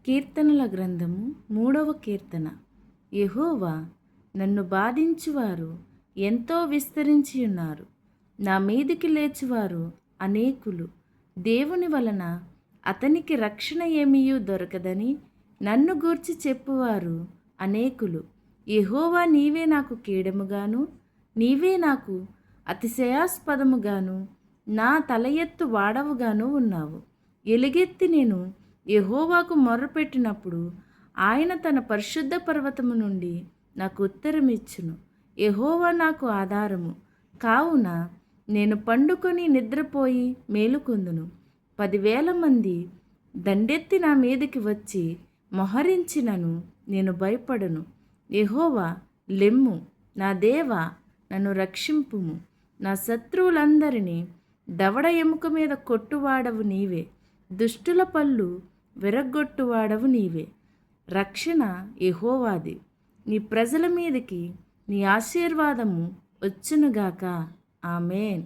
కీర్తనల గ్రంథము 3వ కీర్తన. యెహోవా, నన్ను బాధించువారు ఎంతో విస్తరించి ఉన్నారు. నా మీదికి లేచువారు అనేకులు. దేవుని వలన అతనికి రక్షణ ఏమీయూ దొరకదని నన్ను గూర్చి చెప్పువారు అనేకులు. యెహోవా, నీవే నాకు కేడముగాను, నీవే నాకు అతిశయాస్పదముగాను, నా తల ఎత్తు వాడవుగాను ఉన్నావు. ఎలుగెత్తి నేను యెహోవాకు మొర్రపెట్టినప్పుడు ఆయన తన పరిశుద్ధ పర్వతము నుండి నాకు ఉత్తరమిచ్చును. యెహోవా నాకు ఆధారము కావున నేను పండుకొని నిద్రపోయి మేలుకొందును. 10,000 మంది దండెత్తి నా మీదకి వచ్చి మొహరించినను నేను భయపడను. యెహోవా, లెమ్ము, నా దేవా, నన్ను రక్షింపుము. నా శత్రువులందరినీ దవడ ఎముక మీద కొట్టువాడవు నీవే. దుష్టుల పళ్ళు విరగ్గొట్టువాడవు నీవే. రక్షణ యెహోవాది. నీ ప్రజల మీదకి నీ ఆశీర్వాదము వచ్చునుగాక. ఆమేన్.